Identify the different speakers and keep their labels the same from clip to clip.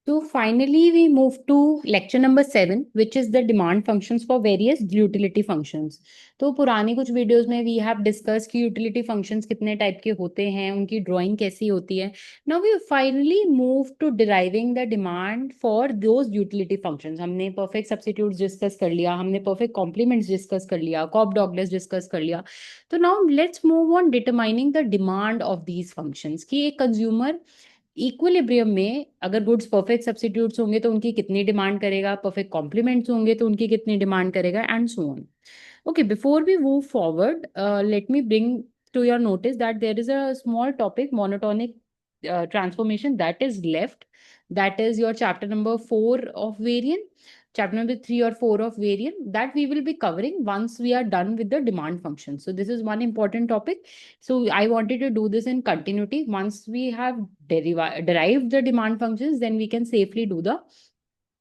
Speaker 1: So finally, we move to lecture number 7, which is the demand functions for various utility functions. तो पुरानी कुछ videos में we have discussed कि utility functions कितने type के होते हैं, उनकी ड्राइंग कैसी होती है. Now we finally move to deriving the demand for those utility functions. हमने perfect substitutes discuss कर लिया, हमने perfect complements discuss कर लिया, Cobb-Douglas discuss कर लिया. तो now let's move on determining the demand of these functions कि एक consumer इक्विलिब्रियम में अगर गुड्स परफेक्ट सब्स्टिट्यूट्स होंगे तो उनकी कितनी डिमांड करेगा, परफेक्ट कॉम्प्लीमेंट्स होंगे तो उनकी कितनी डिमांड करेगा, and so on. Okay, before we move forward, let me bring to your notice that there is a small topic, monotonic transformation, that is left. That is your chapter number 4 of variant, chapter number 3 or 4 of variant, that we will be covering once we are done with the demand function. So this is one important topic. So I wanted to do this in continuity. Once we have derived the demand functions, then we can safely do the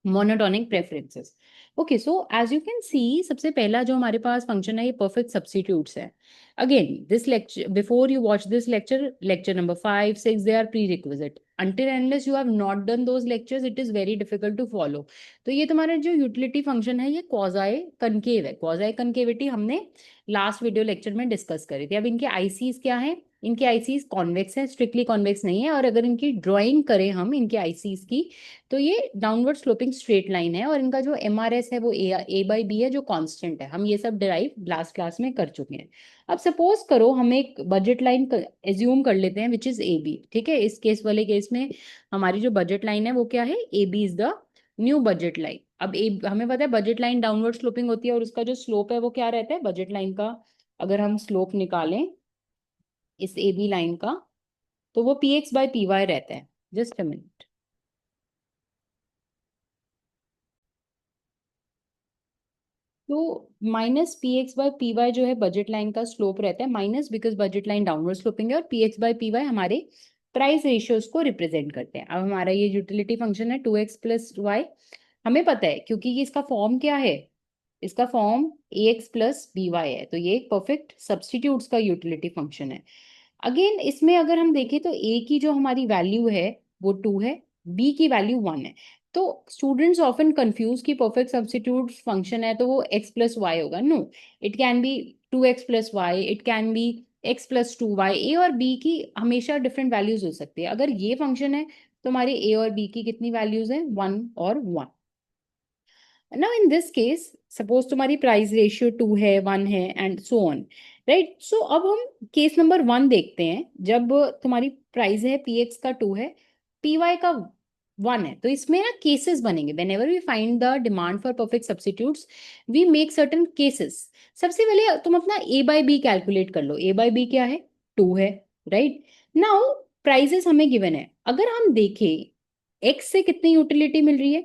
Speaker 1: monotonic preferences. Okay, so as you can see, सबसे पहला जो हमारे पास function है ये perfect substitutes है. Again, this lecture, before you watch this lecture number 5, 6, they are prerequisite. Until and unless you have not done those lectures, it is very difficult to follow. तो ये तुम्हारा जो यूटिलिटी फंक्शन है ये quasi concave है. Quasi concavity हमने last video lecture में discuss करी थी. अब इनके आईसीज क्या है? इनके आईसीज कॉन्वेक्स है, स्ट्रिक्टली कॉन्वेक्स नहीं है. और अगर इनकी ड्राइंग करें हम इनके आईसीज की, तो ये डाउनवर्ड स्लोपिंग स्ट्रेट लाइन है. और इनका जो एमआरएस है वो ए/बी है, जो कांस्टेंट है. हम ये सब डिराइव लास्ट क्लास में कर चुके हैं. अब सपोज करो हम एक बजट लाइन एज्यूम कर लेते हैं विच इज ए बी. ठीक है, इस केस वाले केस में हमारी जो बजट लाइन है वो क्या है? A B is the new budget line. अब हमें पता है बजट लाइन डाउनवर्ड स्लोपिंग होती है और उसका जो स्लोप है वो क्या रहता है बजट लाइन का. अगर हम स्लोप निकालें इस ए बी लाइन का, तो वो P X by P Y रहता है. Just a minute. तो minus P X by P Y जो है बजट लाइन का स्लोप रहता है, minus because budget line downward sloping है, और P X by P Y हमारे प्राइस रेशियोज को रिप्रेजेंट करते हैं. अब हमारा ये यूटिलिटी फंक्शन है 2x प्लस वाई. हमें पता है क्योंकि ये इसका फॉर्म क्या है, इसका फॉर्म ए एक्स प्लस बी वाई है. तो ये एक परफेक्ट सब्सटीट्यूट्स का यूटिलिटी फंक्शन है. अगेन इसमें अगर हम देखें तो ए की जो हमारी वैल्यू है वो 2 है, बी की वैल्यू 1 है. तो स्टूडेंट्स ऑफन कंफ्यूज कि परफेक्ट सब्स्टिट्यूट फंक्शन है तो वो x प्लस वाई होगा. No, it can be 2x plus Y, it can be x plus 2y. A और बी की हमेशा डिफरेंट वैल्यूज हो सकती है. अगर ये फंक्शन है तो हमारे ए और बी की कितनी वैल्यूज हैं? 1 और 1. Now in this case suppose तुम्हारी प्राइस रेशियो 2 है, 1 है, एंड सो ऑन, राइट. सो अब हम केस नंबर 1 देखते हैं. जब तुम्हारी प्राइस है पी एक्स का 2 है, पी वाई का 1 है, तो इसमें ना केसेस बनेंगे. Whenever we find the demand for perfect substitutes, we make certain cases. सबसे पहले तुम अपना ए बाई बी कैलकुलेट कर लो. ए बाई बी क्या है? 2 है, राइट. नाउ प्राइसेस हमें गिवन है. अगर हम देखें एक्स से कितनी यूटिलिटी मिल रही है,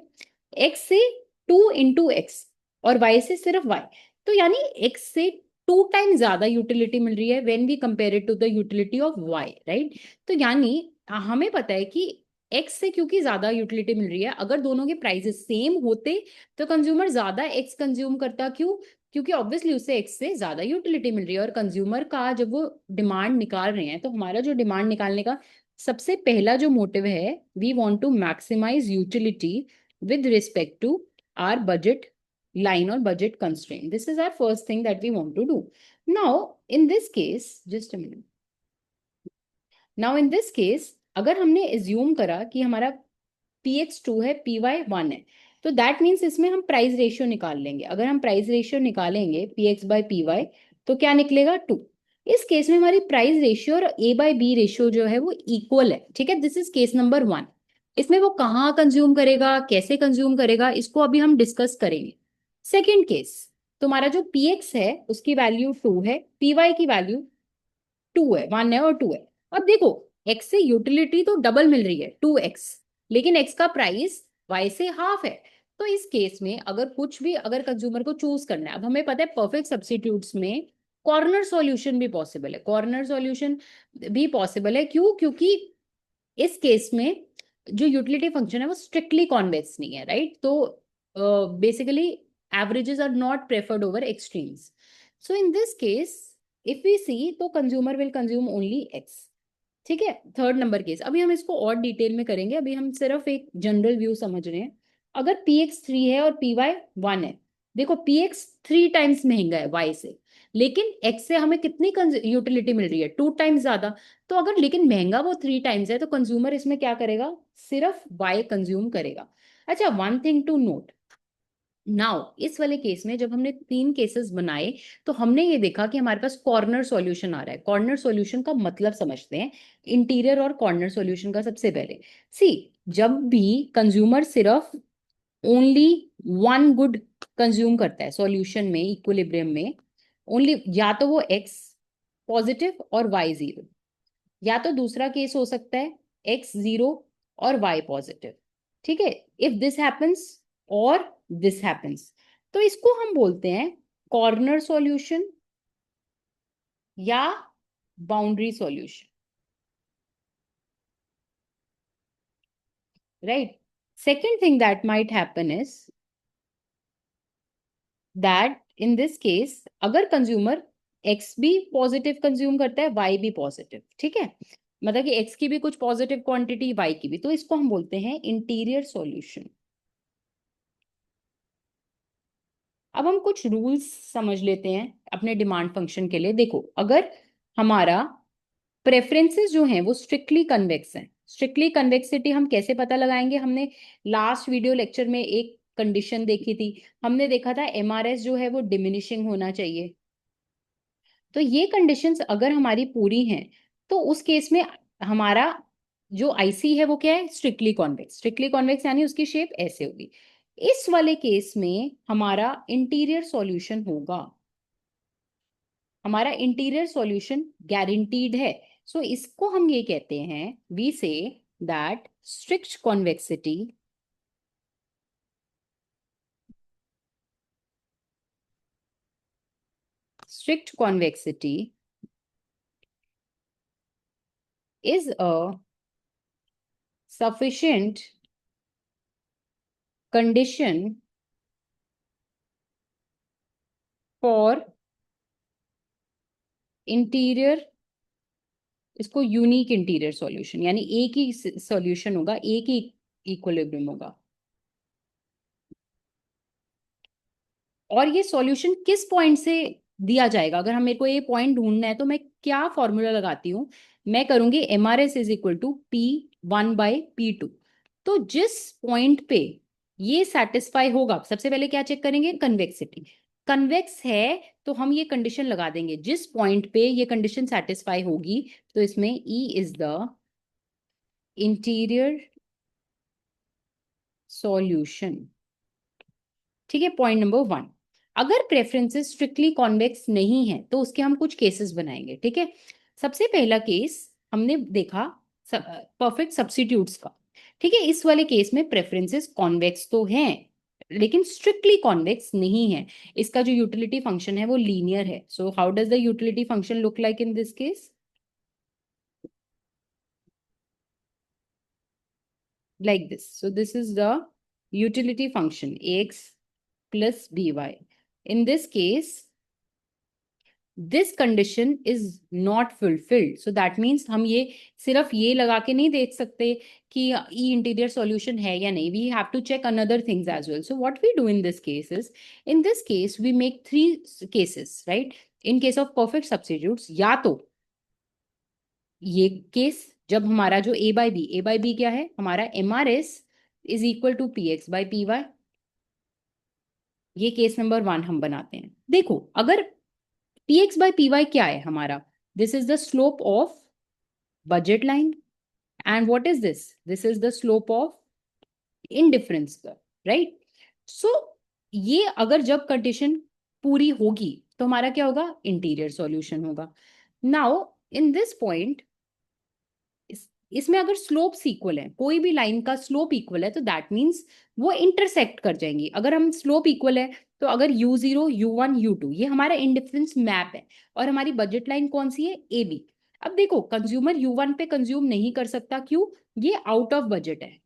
Speaker 1: एक्स से 2 into x और y से सिर्फ y. तो यानी x से 2 टाइम ज्यादा यूटिलिटी मिल रही है when we compare it to the utility of y, right. तो यानी हमें पता है कि x से क्योंकि ज्यादा यूटिलिटी मिल रही है, अगर दोनों के प्राइसेस सेम होते तो कंज्यूमर ज्यादा x कंज्यूम करता. क्यों? क्योंकि ऑब्वियसली उसे x से ज्यादा यूटिलिटी मिल रही है. और कंज्यूमर का जब वो डिमांड निकाल रहे हैं, तो हमारा जो डिमांड निकालने का सबसे पहला जो मोटिव है, we want to maximise utility with respect to our budget line or budget constraint. This is our first thing that we want to do. Now, in this case, just a minute. Now, in this case, अगर हमने assume करा कि हमारा px 2 है, py 1 है, तो that means इसमें हम प्राइस रेशियो निकाल लेंगे. अगर हम प्राइस रेशियो निकालेंगे px by py, तो क्या निकलेगा? 2. इस केस में हमारी प्राइस रेशियो और a by b रेशियो जो है वो इक्वल है. ठीक है, दिस इज केस नंबर 1. इसमें वो कहाँ कंज्यूम करेगा, कैसे कंज्यूम करेगा, इसको अभी हम डिस्कस करेंगे. सेकेंड केस, तुम्हारा जो px है उसकी वैल्यू 2 है, py की वैल्यू 2 है, 1 है और 2 है. अब देखो x से यूटिलिटी तो डबल मिल रही है 2x, लेकिन x का प्राइस y से हाफ है. तो इस केस में अगर कुछ भी अगर कंज्यूमर को चूज करना है, अब हमें पता है परफेक्ट सब्स्टिट्यूट्स में कॉर्नर सॉल्यूशन भी पॉसिबल है. कॉर्नर सॉल्यूशन भी पॉसिबल है. क्यों? क्योंकि इस केस में जो यूटिलिटी फंक्शन है वो स्ट्रिक्टली कॉन्वेक्स नहीं है, राइट. तो basically averages are not preferred over extremes. So in this case if we see, तो consumer will consume only x. ठीक है, थर्ड नंबर केस। अभी हम इसको और डिटेल में करेंगे, अभी हम सिर्फ एक जनरल व्यू समझ रहे हैं। अगर पी एक्स 3 है और पी वाई 1 है, देखो पी एक्स 3 टाइम्स महंगा है वाई से, लेकिन एक्स से हमें कितनी यूटिलिटी मिल रही है, 2 टाइम्स ज्यादा। तो अगर लेकिन महंगा वो 3 टाइम्स है, तो कंज्यूमर इसमें क्या करेगा, सिर्फ वाई कंज्यूम करेगा। अच्छा, one thing to note now, इस वाले केस में जब हमने 3 केसेस बनाए, तो हमने ये देखा कि हमारे पास कॉर्नर सॉल्यूशन आ रहा है। कॉर्नर सॉल्यूशन का मतलब समझते हैं, इंटीरियर और कॉर्नर सॉल्यूशन का। सबसे पहले सी, जब भी कंज्यूमर सिर्फ ओनली वन गुड कंज्यूम करता है सॉल्यूशन में, इक्विलिब्रियम में, ओनली या तो वो एक्स पॉजिटिव और वाई जीरो, या तो दूसरा केस हो सकता है एक्स जीरो और वाई पॉजिटिव। ठीक है, इफ दिस हैपन्स और दिस हैपन्स, तो इसको हम बोलते हैं कॉर्नर सॉल्यूशन या boundary solution, right. Second thing that might happen is that in this case, अगर कंज्यूमर एक्स भी पॉजिटिव कंज्यूम करता है, वाई भी पॉजिटिव, ठीक है, मतलब कि एक्स की भी कुछ पॉजिटिव क्वांटिटी, वाई की भी, तो इसको हम बोलते हैं इंटीरियर सॉल्यूशन। अब हम कुछ रूल्स समझ लेते हैं अपने डिमांड फंक्शन के लिए। देखो, अगर हमारा प्रेफरेंसेस जो हैं वो स्ट्रिक्टली कन्वेक्स हैं, स्ट्रिक्टली कन्वेक्सिटी हम कैसे पता लगाएंगे, हमने लास्ट वीडियो लेक्चर में एक कंडीशन देखी थी। हमने देखा था एमआरएस जो है वो डिमिनिशिंग होना चाहिए। तो ये कंडीशंस अगर हमारी पूरी हैं, तो उस केस में हमारा जो आईसी है वो क्या है, स्ट्रिक्टली कॉन्वेक्स। स्ट्रिक्टली कॉन्वेक्स यानी उसकी शेप ऐसे होगी। इस वाले केस में हमारा इंटीरियर सॉल्यूशन होगा, हमारा इंटीरियर सॉल्यूशन गारंटीड है। सो इसको हम ये कहते हैं, we say that strict convexity strict convexity is a sufficient condition for interior, इसको यूनिक इंटीरियर सॉल्यूशन, यानी एक ही सॉल्यूशन होगा, एक ही इक्विलिब्रियम होगा। और ये सॉल्यूशन किस पॉइंट से दिया जाएगा, अगर हम, मेरे को ये पॉइंट ढूंढना है, तो मैं क्या फॉर्मूला लगाती हूँ, मैं करूंगी M R S is equal to P1/P2। तो जिस पॉइंट पे ये सेटिस्फाई होगा, सबसे पहले क्या चेक करेंगे, कन्वेक्सिटी। कन्वेक्स है तो हम ये कंडीशन लगा देंगे, जिस पॉइंट पे ये कंडीशन सेटिस्फाई होगी, तो इसमें E is the interior solution. ठीक है, पॉइंट नंबर 1। अगर प्रेफरेंसेस स्ट्रिक्टली कॉन्वेक्स नहीं है, तो उसके हम कुछ केसेस बनाएंगे। ठीक है, सबसे पहला केस हमने देखा परफेक्ट सब्स्टिट्यूट्स का। ठीक है, इस वाले केस में प्रेफरेंसेस कॉन्वेक्स तो हैं, लेकिन स्ट्रिक्टली कॉन्वेक्स नहीं है। इसका जो यूटिलिटी फंक्शन है वो लीनियर है। So how does the utility function look like in this case, like this. So this is the utility function ax plus by. In this case, this condition is not fulfilled, so that means हम ये सिर्फ ये लगा के नहीं देख सकते कि ई इंटीरियर सॉल्यूशन है या नहीं, we have to check another things as well. So what we do in this cases, in this case we make 3 cases, right. In case of perfect substitutes, या तो ये केस जब हमारा जो ए बाई बी क्या है, हमारा M R S is equal to Px/Py, ये केस नंबर 1 हम बनाते हैं। देखो, अगर Px/Py क्या है हमारा, this is the slope of budget line, and what is this is the slope of indifference curve, right? So ये अगर जब कंडीशन पूरी होगी, तो हमारा क्या होगा, इंटीरियर सॉल्यूशन होगा। नाउ इन दिस पॉइंट, इसमें अगर स्लोप्स इक्वल है, कोई भी लाइन का स्लोप इक्वल है, तो दैट मीन्स वो इंटरसेक्ट कर जाएंगी। अगर हम स्लोप इक्वल है, तो अगर u0 u1 u2 ये हमारा इंडिफरेंस मैप है, और हमारी बजट लाइन कौन सी है, ए बी। अब देखो, कंज्यूमर u1 पे कंज्यूम नहीं कर सकता, क्यों, ये आउट ऑफ बजट है,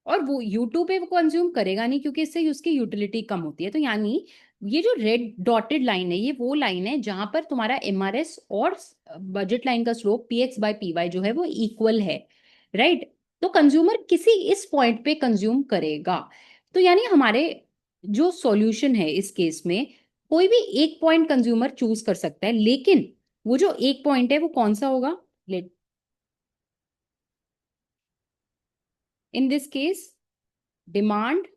Speaker 1: और वो u2 पे वो कंज्यूम करेगा नहीं, क्योंकि इससे उसकी यूटिलिटी कम होती है। तो यानी ये जो रेड डॉटेड लाइन है ये वो लाइन है जहां पर तुम्हारा एमआरएस और बजट लाइन का slope P X by P Y जो है वो इक्वल है, राइट। तो कंज्यूमर किसी इस पॉइंट पे कंज्यूम करेगा। तो यानी हमारे जो सॉल्यूशन है इस केस में, कोई भी एक पॉइंट कंज्यूमर चूज कर सकता है, लेकिन वो जो एक पॉइंट है वो कौन सा होगा? Let in this case demand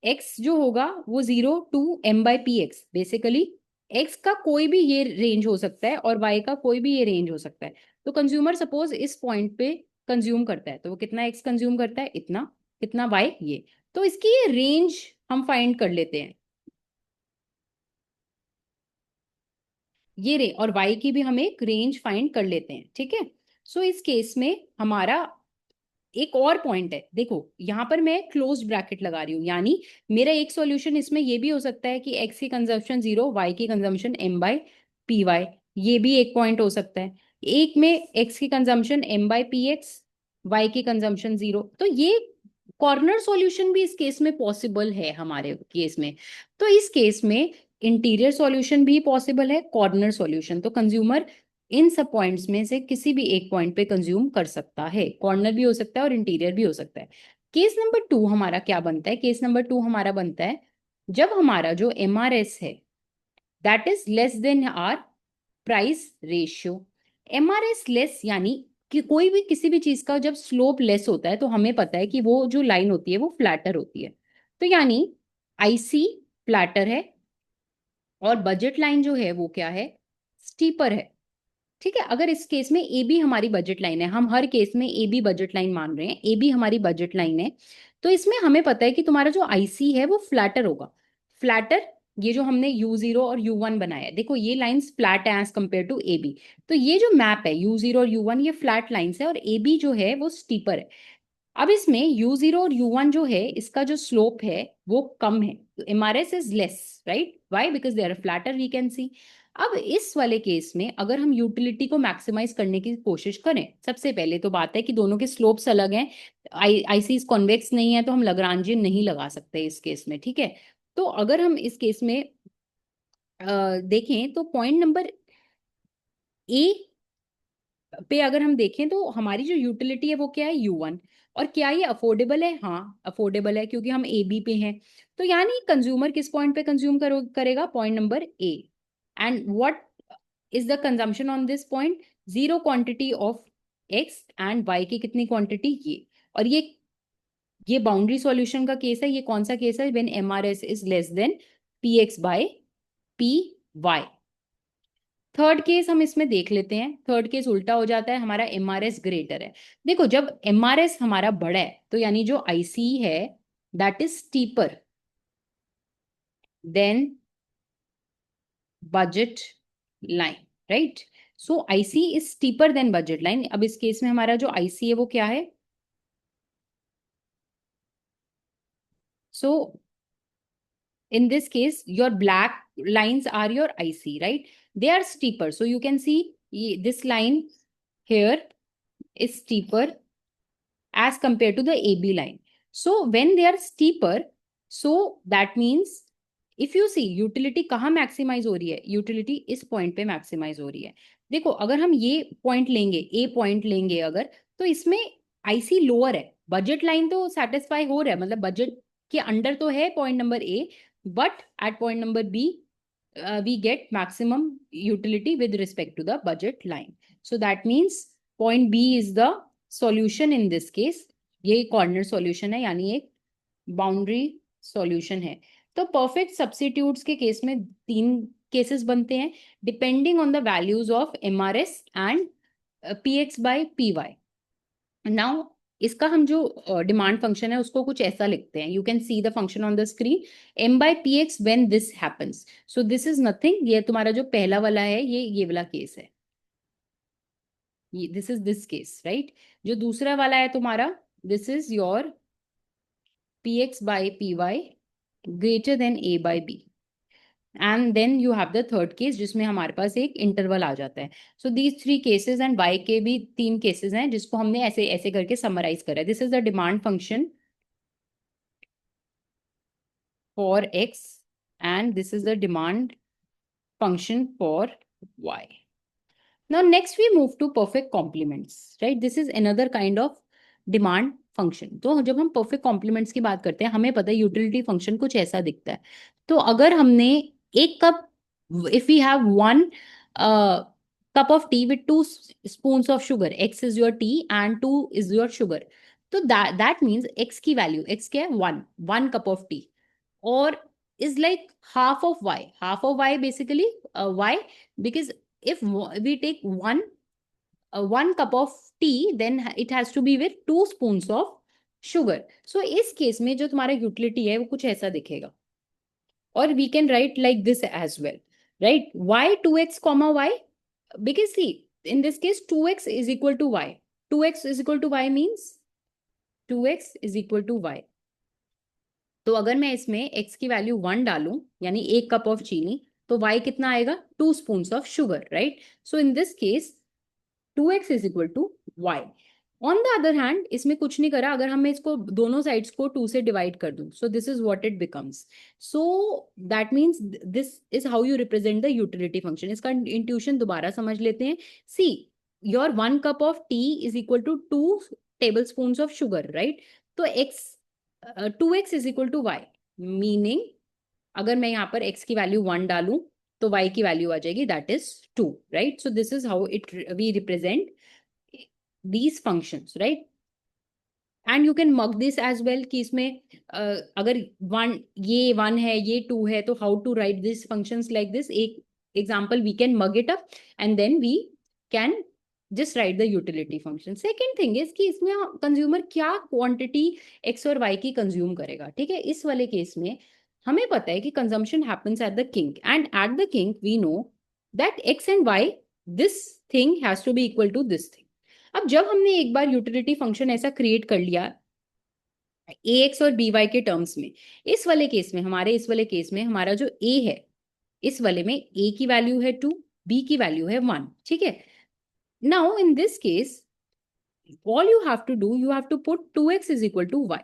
Speaker 1: X जो होगा वो 0 to m/px, बेसिकली एक्स का कोई भी ये रेंज हो सकता है और वाई का कोई भी ये रेंज हो सकता है। तो कंज्यूमर सपोज इस पॉइंट पे कंज्यूम करता है तो वो कितना एक्स कंज्यूम करता है, इतना, कितना वाई ये। तो इसकी ये रेंज हम फाइंड कर लेते हैं, ये रे और वाई की भी हम एक रेंज फाइंड कर लेते हैं, ठीक है। सो इस केस में हमारा एक और पॉइंट है, देखो यहां पर मैं क्लोज ब्रैकेट लगा रही हूँ, यानी मेरा एक सॉल्यूशन इसमें ये भी हो सकता है कि एक्स की कंजम्पशन 0, वाई की कंजम्पशन m/py, ये भी एक पॉइंट हो सकता है। एक में एक्स की कंजम्पशन m/px, वाई की कंजम्पशन 0, तो ये कॉर्नर सॉल्यूशन भी इस केस में पॉसिबल है हमारे केस में। तो इस केस में इंटीरियर सॉल्यूशन भी पॉसिबल है, कॉर्नर सॉल्यूशन, तो कंज्यूमर इन सब पॉइंट्स में से किसी भी एक पॉइंट पे कंज्यूम कर सकता है, कॉर्नर भी हो सकता है और इंटीरियर भी हो सकता है। केस नंबर 2 हमारा क्या बनता है? केस नंबर 2 हमारा बनता है जब हमारा जो एमआरएस है that is less than our price ratio. MRS less यानी कि कोई भी किसी भी चीज का जब स्लोप लेस होता है तो हमें पता है कि वो जो लाइन होती है वो फ्लैटर होती है। तो यानी आईसी फ्लैटर है और बजट लाइन जो है वो क्या है? स्टीपर है, ठीक है। अगर इस केस में ए बी हमारी बजट लाइन है, हम हर केस में ए बी बजट लाइन मान रहे हैं, ए बी हमारी बजट लाइन है, तो इसमें हमें पता है कि तुम्हारा जो आईसी है वो फ्लैटर होगा। फ्लैटर, ये जो हमने U0 और U1 बनाया है, देखो ये लाइंस फ्लैट है as compared to A B. तो ये जो मैप है U0 और U1 ये फ्लैट लाइंस है और ए बी जो है वो स्टीपर है। अब इसमें U0 और U1 जो है इसका जो स्लोप है वो कम है, तो MRS is less, right? Why? Because they are flatter, we can see. अब इस वाले केस में अगर हम यूटिलिटी को मैक्सिमाइज करने की कोशिश करें, सबसे पहले तो बात है कि दोनों के स्लोप्स अलग हैं, आईसी कॉन्वेक्स नहीं है तो हम लग्रांजियन नहीं लगा सकते इस केस में, ठीक है। तो अगर हम इस केस में देखें तो पॉइंट नंबर ए पे अगर हम देखें तो हमारी जो यूटिलिटी है वो क्या है? U1। और क्या ये अफोर्डेबल है? हाँ अफोर्डेबल है, क्योंकि हम ए बी पे हैं। तो यानी कंज्यूमर किस पॉइंट पे कंज्यूम करेगा? Point number A. And what is the consumption on this point? 0 quantity of X and Y की कितनी क्वांटिटी? ये। और ये बाउंड्री सॉल्यूशन का केस है। ये कौन सा केस है? When MRS is less than P X by P Y. Third case हम इसमें देख लेते हैं। थर्ड केस उल्टा हो जाता है, हमारा एमआरएस ग्रेटर है। देखो जब एमआरएस हमारा बड़ा है तो यानी जो आईसी है that is steeper than budget line, right? So IC is steeper than budget line. अब इस केस में हमारा जो आईसी है वो क्या है? सो in this case your black lines are your IC, right? They are steeper, so you can see this line here is steeper as compared to the AB line. So when they are steeper, so that means if you see utility कहाँ maximise हो रही है? Utility इस point पे maximise हो रही है। देखो अगर हम ये पॉइंट लेंगे, ए पॉइंट लेंगे अगर, तो इसमें आईसी लोअर है, बजट लाइन तो सेटिस्फाई हो रहा है, मतलब बजट के अंडर तो है point number A, but at point number B we get maximum utility with respect to the budget line. So that means point B is the solution in this case. ये corner solution है, यानी एक boundary solution है। तो perfect substitutes के case में तीन cases बनते हैं depending on the values of MRS and PX by PY. Now इसका हम जो डिमांड फंक्शन है उसको कुछ ऐसा लिखते हैं, you can see the function on the screen. m/px when this happens, so this is nothing, ये तुम्हारा जो पहला वाला है ये वाला केस है, ये this is this case, right? जो दूसरा वाला है तुम्हारा, this is your px by py greater than a by b, and then you have the third case जिसमें हमारे पास एक इंटरवल आ जाता है। So these three cases and Y के भी तीन केसेस हैं जिसको हमने ऐसे ऐसे करके समराइज करा है। This is the demand function for X and this is the demand function for Y. Now next we move to perfect complements, right? This is another kind of demand function. तो जब हम perfect complements की बात करते हैं हमें पता है यूटिलिटी फंक्शन कुछ ऐसा दिखता है. तो अगर हमने एक cup, if we have one cup of tea with two spoons of sugar, x is your tea and 2 is your sugar. तो that means x की value, x क्या है 1 cup of tea or is like half of y. Half of y basically why? Because if we take one cup of tea then it has to be with 2 spoons of sugar. So इस case में जो तुम्हारा utility है वो कुछ ऐसा दिखेगा. Or we can write like this as well, right? Y 2x comma y, because see in this case 2x is equal to y. 2x is equal to y means 2x is equal to y. तो अगर मैं इसमें x की value 1 डालूं यानी 1 cup of चीनी तो y कितना आएगा 2 spoons of sugar, right? So in this case 2x is equal to y. On the other hand इसमें कुछ नहीं करा, अगर हम इसको दोनों साइड्स को 2 से डिवाइड कर दूं so this is what it becomes. So that means this is how you represent the utility function. इसका इंट्यूशन दोबारा समझ लेते हैं. See your 1 cup of tea is equal to 2 tablespoons of sugar, right? तो x 2x is equal to Y, meaning अगर मैं यहाँ पर x की वैल्यू 1 डालूं तो y की वैल्यू आ जाएगी that is 2, right? So this is how it we represent these functions, right? And you can mug this as well कि इसमें अगर ये 1 है ये 2 है तो how to write these functions like this. एक example we can mug it up and then we can just write the utility function. Second thing is कि इसमें कंज्यूमर क्या क्वांटिटी x और y की कंज्यूम करेगा, ठीक है? इस वाले केस में हमें पता है कि consumption happens at the kink and at the kink we know that x and y this thing has to be equal to this thing. अब जब हमने एक बार यूटिलिटी फंक्शन ऐसा क्रिएट कर लिया ए एक्स और बी वाई के टर्म्स में, इस वाले केस में हमारा जो a है इस वाले में a की वैल्यू है 2, b की वैल्यू है 1, ठीक है? Now in this case all you have to do, you have to put 2x is equal to y.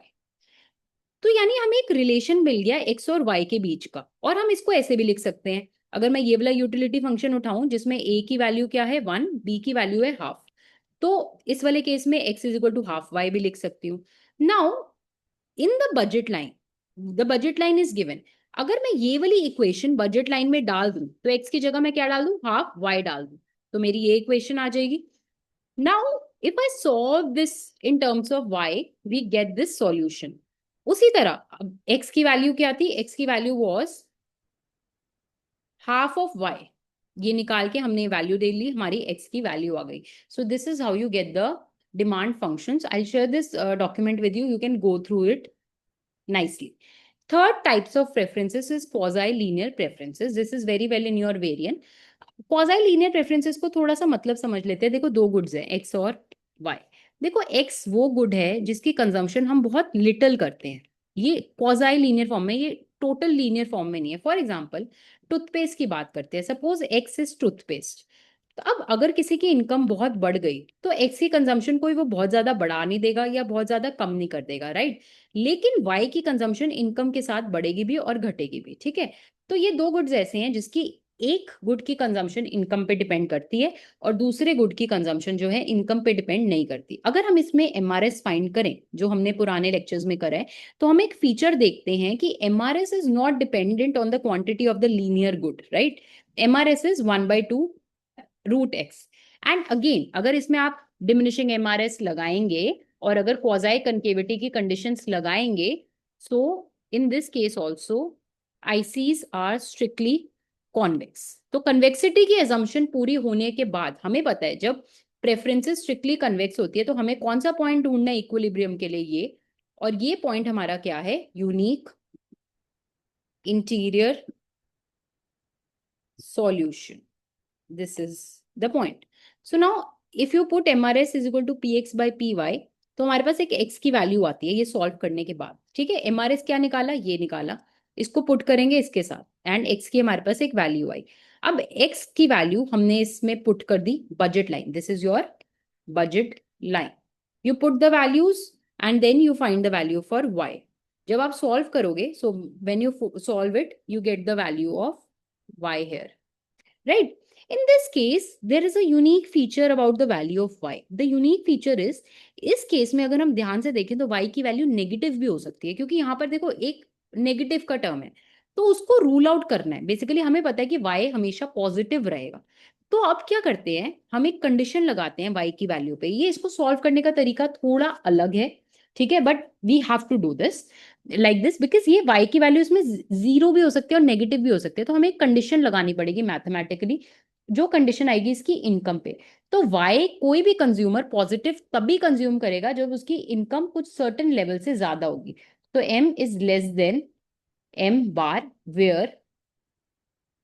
Speaker 1: तो यानी हमें एक रिलेशन मिल गया x और y के बीच का, और हम इसको ऐसे भी लिख सकते हैं. अगर मैं ये वाला यूटिलिटी फंक्शन उठाऊं जिसमें a की वैल्यू क्या है 1, b की वैल्यू है हाफ, तो इस वाले केस में x is equal to half y भी लिख सकती हूँ. Now in the budget line is given. अगर मैं ये वाली इक्वेशन बजट लाइन में डाल दूं तो x की जगह मैं क्या डाल दूं, हाफ y डाल दूं, तो मेरी ये इक्वेशन आ जाएगी. Now if I solve this in terms of y we get this solution. उसी तरह x की वैल्यू क्या थी, x की value was half of y, ये निकाल के हमने वैल्यू दे ली, हमारी x की वैल्यू आ गई. सो this is how you get the demand functions. I'll share this document with you. You can go through it nicely. Third types of preferences is quasi-linear preferences. This is very well in your variant. Quasi-linear preferences को थोड़ा सा मतलब समझ लेते हैं. देखो दो goods है x और y. देखो x वो गुड है जिसकी कंजम्पशन हम बहुत लिटिल करते हैं. ये क्वाजाई-लीनियर फॉर्म में, ये टोटल लीनियर फॉर्म में नहीं है. फॉर एग्जाम्पल टूथपेस्ट की बात करते हैं. Suppose x is toothpaste. तो अब अगर किसी की इनकम बहुत बढ़ गई तो एक्स की कंजम्पशन कोई वो बहुत ज्यादा बढ़ा नहीं देगा या बहुत ज्यादा कम नहीं कर देगा, राइट? लेकिन वाई की कंजम्पशन इनकम के साथ बढ़ेगी भी और घटेगी भी, ठीक है? तो ये दो गुड्स ऐसे हैं जिसकी एक गुड की कंजम्पशन इनकम पे डिपेंड करती है और दूसरे गुड की कंजम्पशन जो है इनकम पे डिपेंड नहीं करती. अगर हम इसमें एमआरएस फाइंड करें जो हमने पुराने लेक्चर्स में करा है तो हम एक फीचर देखते हैं कि MRS is not dependent on the quantity of the linear good, right? MRS is 1/2 root X. And again अगर इसमें आप डिमिनिशिंग एमआरएस लगाएंगे और अगर क्वाजाई कनकेविटी की कंडीशंस लगाएंगे so in this case also ICs are strictly convex. तो convexity की एजम्पशन पूरी होने के बाद हमें पता है जब प्रेफरेंसेस स्ट्रिक्टली कन्वेक्स होती है तो हमें कौन सा पॉइंट ढूंढना है इक्विलिब्रियम के लिए, ये, और ये पॉइंट हमारा क्या है, unique interior solution. This is the point. So now if you put MRS is equal to PX by PY तो हमारे पास एक x की वैल्यू आती है ये सॉल्व करने के बाद, ठीक है? MRS क्या निकाला, ये निकाला, इसको पुट करेंगे इसके साथ एंड x की हमारे पास एक वैल्यू आई. अब x की वैल्यू हमने इसमें पुट कर दी budget line. This is your budget line. You put the values and then you find the value for y. जब आप सॉल्व करोगे, so when you solve it you get the value of y here, right? In this case there is a unique feature about the value of y. The unique feature is, इस case में अगर हम ध्यान से देखें तो y की value negative भी हो सकती है, क्योंकि यहाँ पर देखो एक नेगेटिव का टर्म है, तो उसको रूल आउट करना है। बेसिकली हमें पता है कि y हमेशा पॉजिटिव रहेगा। तो अब क्या करते हैं, हम एक कंडीशन लगाते हैं y की वैल्यू पे। ये इसको सॉल्व करने का तरीका थोड़ा अलग है, ठीक है, but we have to do this like this, because ये y की वैल्यू इसमें जीरो भी हो सकती है और नेगेटिव भी हो सकते हैं। तो हमें एक कंडीशन लगानी पड़ेगी मैथमेटिकली, जो कंडीशन आएगी इसकी इनकम पे। तो y कोई भी कंज्यूमर पॉजिटिव तभी कंज्यूम करेगा जब उसकी इनकम कुछ सर्टेन लेवल से ज्यादा होगी। तो m is less than m bar, where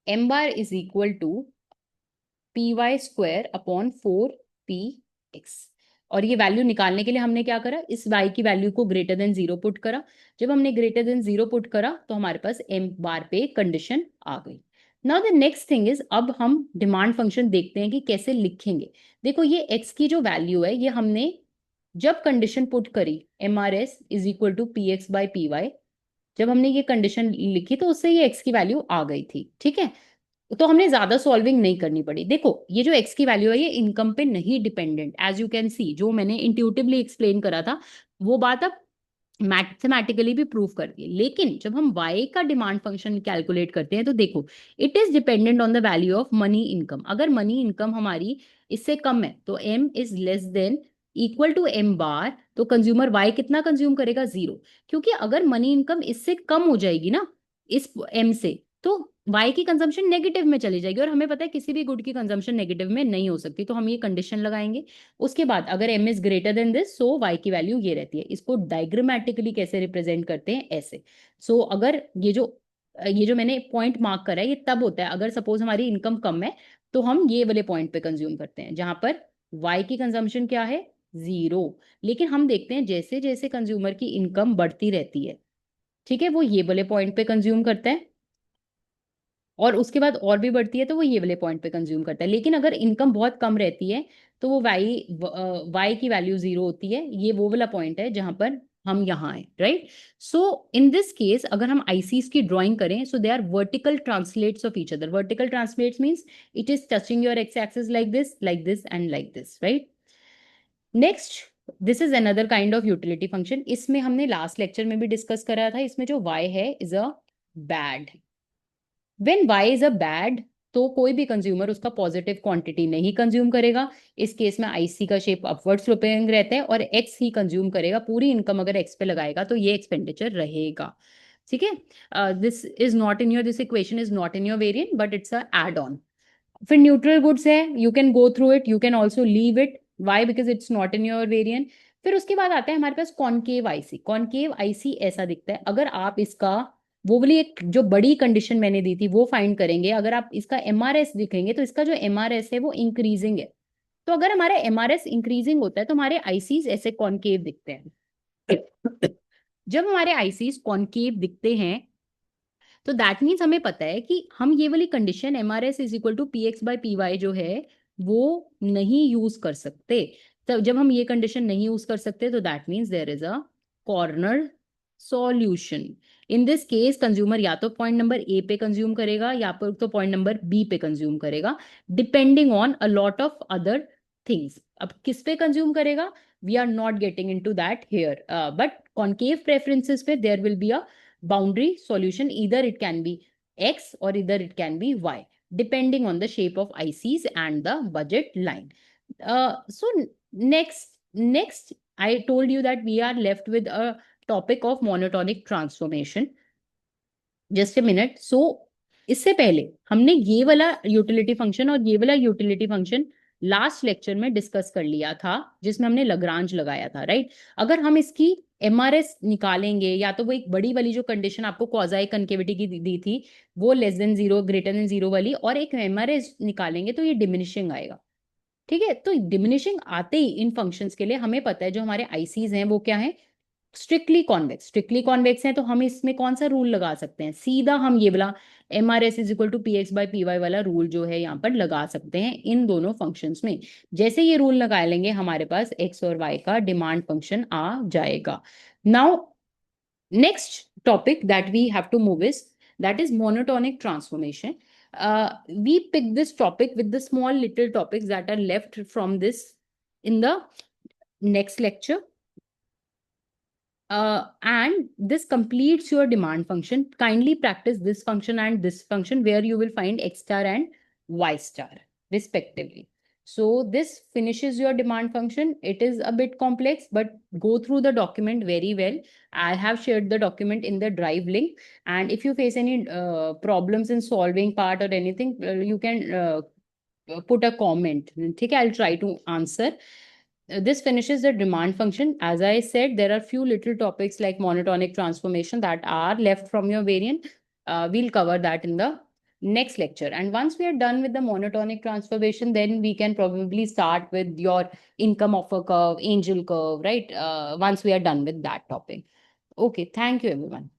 Speaker 1: m bar is equal to P Y square upon 4px। और ये वैल्यू निकालने के लिए हमने क्या करा, इस y की वैल्यू को ग्रेटर देन जीरो पुट करा। जब हमने ग्रेटर देन जीरो पुट करा तो हमारे पास m बार पे कंडीशन आ गई। Now the next thing is, अब हम डिमांड फंक्शन देखते हैं कि कैसे लिखेंगे। देखो ये x की जो वैल्यू है, ये हमने जब कंडीशन पुट करी M R S is equal to P X by P Y, जब हमने ये कंडीशन लिखी तो उससे ये x की वैल्यू आ गई थी, ठीक है। तो हमने ज्यादा सॉल्विंग नहीं करनी पड़ी। देखो ये जो x की वैल्यू है ये इनकम पे नहीं dependent, as you can see, जो मैंने इंट्यूटिवली एक्सप्लेन करा था वो बात अब मैथमेटिकली भी प्रूव कर दी। लेकिन जब हम y का डिमांड फंक्शन कैलकुलेट करते हैं तो देखो it is dependent on the value of money income. अगर मनी इनकम हमारी इससे कम है तो m is less than equal to m bar, तो कंज्यूमर y कितना कंज्यूम करेगा, जीरो। क्योंकि अगर मनी इनकम इससे कम हो जाएगी ना इस m से, तो y की कंजम्पशन नेगेटिव में चली जाएगी, और हमें पता है किसी भी गुड की कंजम्पशन नेगेटिव में नहीं हो सकती। तो हम ये कंडीशन लगाएंगे। उसके बाद अगर m is greater than this, so y की वैल्यू ये रहती है। इसको डायग्रामेटिकली कैसे रिप्रेजेंट करते हैं, ऐसे। सो अगर ये जो मैंने पॉइंट मार्क करा है ये तब होता है अगर सपोज हमारी इनकम कम है, तो हम ये वाले पॉइंट पे कंज्यूम करते हैं जहां पर y की कंजम्पशन क्या है, जीरो। लेकिन हम देखते हैं जैसे जैसे कंज्यूमर की इनकम बढ़ती रहती है, ठीक है, वो ये वाले पॉइंट पे कंज्यूम करता है, और उसके बाद और भी बढ़ती है तो वो ये वाले पॉइंट पे कंज्यूम करता है। लेकिन अगर इनकम बहुत कम रहती है तो वो वाई की वैल्यू जीरो होती है। ये वो वाला पॉइंट है जहां पर हम यहाँ आए, right. So in this case अगर हम आईसीस की ड्राइंग करें, so they are vertical translates of each other. Vertical translates means it is touching your X axis like this and like this, right. Next, this is another kind of utility function. इसमें हमने last lecture में भी discuss करा था। इसमें जो y है is a bad. When y is a bad, तो कोई भी कंज्यूमर उसका पॉजिटिव क्वांटिटी नहीं कंज्यूम करेगा। इस केस में आईसी का शेप अपवर्ड स्लोपिंग रहता है और x ही कंज्यूम करेगा। पूरी इनकम अगर x पे लगाएगा तो ये एक्सपेंडिचर रहेगा, ठीक है। This is not in your, this equation is not in your variant but it's a add on. फिर न्यूट्रल गुड्स है, you can go through it, you can also leave it. Y, because it's not in your variant. फिर उसके बाद आता है हमारे पास concave IC. Concave IC ऐसा दिखता है। अगर आप इसका वो वाली एक जो बड़ी कंडीशन मैंने दी थी वो फाइंड करेंगे, अगर आप इसका एमआरएस दिखेंगे तो इसका जो एमआरएस है वो इंक्रीजिंग है। तो अगर हमारा एमआरएस इंक्रीजिंग होता है तो हमारे आईसीज ऐसे कॉनकेव दिखते हैं। जब हमारे आईसीज कॉनकेव दिखते हैं तो दैट मीन्स हमें पता है कि हम ये वाली condition M R S is equal to P X by P Y जो है वो नहीं यूज कर सकते। तो जब हम ये कंडीशन नहीं यूज कर सकते तो that means there is a corner solution. In this case consumer या तो पॉइंट नंबर ए पे कंज्यूम करेगा या फिर तो पॉइंट नंबर बी पे कंज्यूम करेगा, depending on a lot of other things. अब किस पे कंज्यूम करेगा, we are not getting into that here, but concave preferences पे there will be a boundary solution. Either it can be x or either it can be y, depending on the shape of ICs and the budget line. So next I told you that we are left with a topic of monotonic transformation. Just a minute. So इससे पहले हमने ये वाला utility function और ये वाला utility function last lecture में discuss कर लिया था, जिसमें हमने लग्रांज लगाया था, राइट। अगर हम इसकी एमआरएस निकालेंगे या तो वो एक बड़ी वाली जो कंडीशन आपको क्वाजाई कनकेविटी की दी थी वो less than zero greater than zero वाली, और एक एमआरएस निकालेंगे तो ये डिमिनिशिंग आएगा, ठीक है। तो डिमिनिशिंग आते ही इन फंक्शंस के लिए हमें पता है जो हमारे आईसीज हैं वो क्या है, स्ट्रिक्टली कॉन्वेक्स। स्ट्रिक्टली कॉन्वेक्स है तो हम इसमें कौन सा रूल लगा सकते हैं, सीधा हम ये वाला M R S is equal to P X by P Y वाला रूल जो है यहाँ पर लगा सकते हैं इन दोनों फंक्शंस में। जैसे ये रूल लगा लेंगे हमारे पास एक्स और वाई का डिमांड फंक्शन आ जाएगा। Now Next topic that we have to move is that is monotonic transformation. We pick this topic with the small little topics that are left from this in the next lecture. And this completes your demand function. Kindly practice this function and this function where you will find X star and Y star respectively. So this finishes your demand function. It is a bit complex, but go through the document very well. I have shared the document in the Drive link. And if you face any problems in solving part or anything, you can put a comment. Okay, I'll try to answer. This finishes the demand function. As I said, there are few little topics like monotonic transformation that are left from your variant. We'll cover that in the next lecture. And once we are done with the monotonic transformation, then we can probably start with your income of a curve, angel curve, right? Once we are done with that topic. Okay, thank you, everyone.